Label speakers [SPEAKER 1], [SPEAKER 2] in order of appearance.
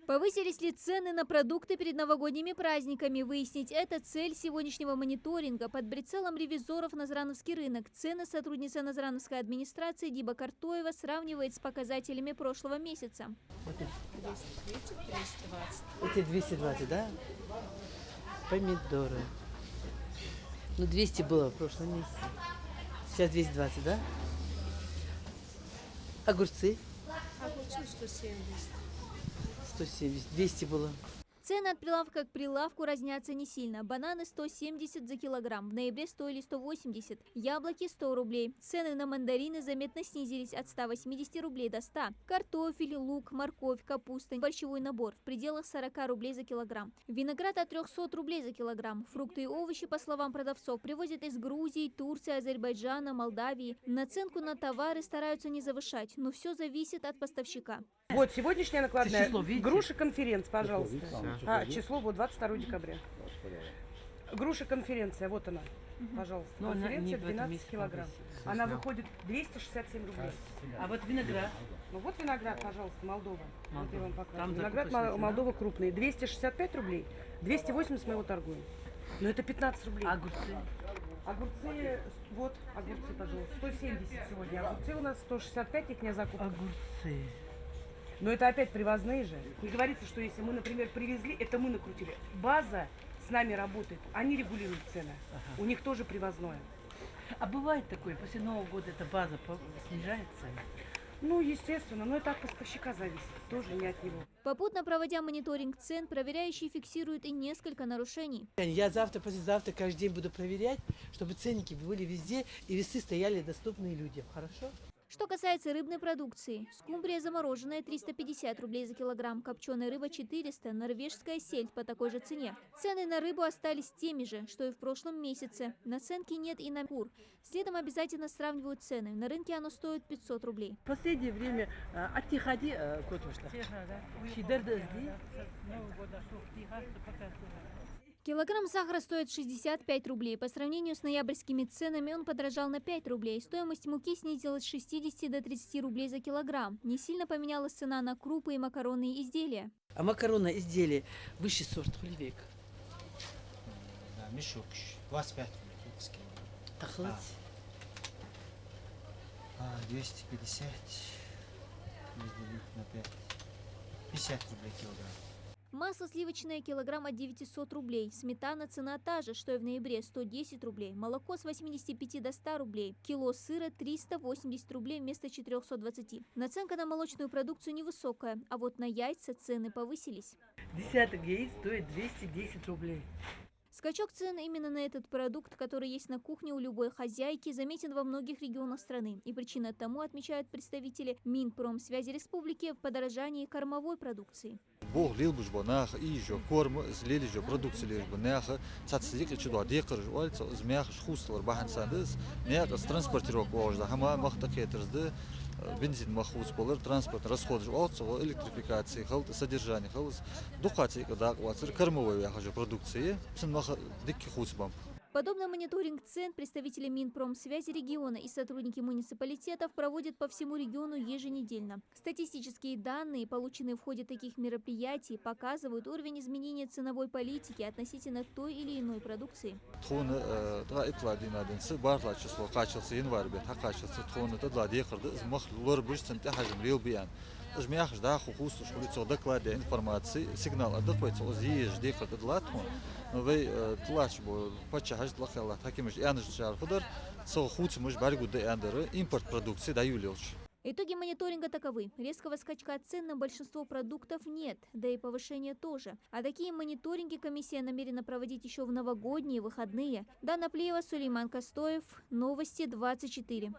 [SPEAKER 1] Повысились ли цены на продукты перед новогодними праздниками? Выяснить это цель сегодняшнего мониторинга. Под прицелом ревизоров Назрановский рынок цены сотрудница Назрановской администрации Диба Картоева сравнивает с показателями прошлого месяца.
[SPEAKER 2] 230, 320.
[SPEAKER 3] Эти 220, да? Помидоры. Ну, 200 было в прошлом месяце. Сейчас 220, да? Огурцы
[SPEAKER 2] Огурцы 170.
[SPEAKER 3] 170, 200 было.
[SPEAKER 1] Цены от прилавка к прилавку разнятся не сильно. Бананы 170 за килограмм, в ноябре стоили 180, яблоки 100 рублей. Цены на мандарины заметно снизились от 180 рублей до 100. Картофель, лук, морковь, капуста, борщевой набор в пределах 40 рублей за килограмм. Виноград от 300 рублей за килограмм. Фрукты и овощи, по словам продавцов, привозят из Грузии, Турции, Азербайджана, Молдавии. Наценку на товары стараются не завышать, но все зависит от поставщика.
[SPEAKER 4] Вот сегодняшняя накладная.
[SPEAKER 3] Число видите?
[SPEAKER 4] Груша конференция, пожалуйста. Число вот 22 декабря. Груша конференция, вот она. Пожалуйста.
[SPEAKER 3] Но она не
[SPEAKER 4] Конференция
[SPEAKER 3] в этом
[SPEAKER 4] 12
[SPEAKER 3] месяце
[SPEAKER 4] килограмм.
[SPEAKER 3] повысилась.
[SPEAKER 4] Она выходит 267 рублей.
[SPEAKER 3] А вот виноград.
[SPEAKER 4] Ну вот виноград, пожалуйста, Молдова. Вот я вам
[SPEAKER 3] Там
[SPEAKER 4] показываю. Виноград
[SPEAKER 3] закупочная
[SPEAKER 4] Молдова крупный. 265 рублей, 280 мы его торгуем. Но это 15 рублей.
[SPEAKER 3] Огурцы.
[SPEAKER 4] Огурцы, вот, огурцы, пожалуйста. 170 сегодня. Огурцы у нас 165, их не закупка.
[SPEAKER 3] Огурцы.
[SPEAKER 4] Но это опять привозные же. Не говорится, что если мы, например, привезли, это мы накрутили. База с нами работает, они регулируют цены.
[SPEAKER 3] Ага.
[SPEAKER 4] У них тоже привозное.
[SPEAKER 3] А бывает такое, после Нового года эта база снижается?
[SPEAKER 4] Ну, естественно, но это от поставщика зависит, тоже не от него.
[SPEAKER 1] Попутно проводя мониторинг цен, проверяющие фиксируют и несколько нарушений.
[SPEAKER 3] Я завтра, послезавтра каждый день буду проверять, чтобы ценники были везде и весы стояли доступные людям. Хорошо?
[SPEAKER 1] Что касается рыбной продукции, скумбрия замороженная 350 рублей за килограмм, копченая рыба 400, норвежская сельдь по такой же цене. Цены на рыбу остались теми же, что и в прошлом месяце. Наценки нет и на кур. Следом обязательно сравнивают цены. На рынке оно стоит 500 рублей.
[SPEAKER 3] В последнее время аттихади көтмüşler.
[SPEAKER 1] Килограмм сахара стоит 65 рублей. По сравнению с ноябрьскими ценами он подорожал на 5 рублей. Стоимость муки снизилась с 60 до 30 рублей за килограмм. Не сильно поменялась цена на крупы и макаронные изделия.
[SPEAKER 3] А макаронное изделие высший сорт хуливек.
[SPEAKER 5] Да, мешок 25 рублей.
[SPEAKER 3] Тахлать.
[SPEAKER 5] 250 разделить на 5. 50 рублей килограмм.
[SPEAKER 1] Масло сливочное килограмм от 900 рублей. Сметана цена та же, что и в ноябре, 110 рублей. Молоко с 85 до 100 рублей. Кило сыра 380 рублей вместо 420. Наценка на молочную продукцию невысокая, а вот на яйца цены повысились.
[SPEAKER 3] Десяток яиц стоит 210 рублей.
[SPEAKER 1] Скачок цен именно на этот продукт, который есть на кухне у любой хозяйки, заметен во многих регионах страны. И причина тому, отмечают представители Минпромсвязи республики, в подорожании кормовой продукции.
[SPEAKER 6] Бог лил буж банах и жо корм злили жо продукции лишь банах цацдик чудо декр жо змях шхуслар бахан сандыз неяк транспортировка ожда хама махта кетерзды бензин махус болар транспорт расход жо электрификации хал содержание хал духати когда вацир кормовой я хожу продукции цен мах дикки хусбам.
[SPEAKER 1] Подобный мониторинг цен представители Минпромсвязи региона и сотрудники муниципалитетов проводят по всему региону еженедельно. Статистические данные, полученные в ходе таких мероприятий, показывают уровень изменения ценовой политики относительно той или иной продукции.
[SPEAKER 6] Жмях да хухус шулицо доклады информации сигнал адекватно озиеш декад длатмо но вы тлач бо почахаж длахала таким же янж жарфудар со хуц муж баргуда яндеры импорт продукции даюлёч.
[SPEAKER 1] Итоги мониторинга таковы. Резкого скачка цен на большинство продуктов нет, да и повышения тоже. А такие мониторинги комиссия намерена проводить еще в новогодние выходные. Дана Плеева, Сулейман Костоев, Новости 24.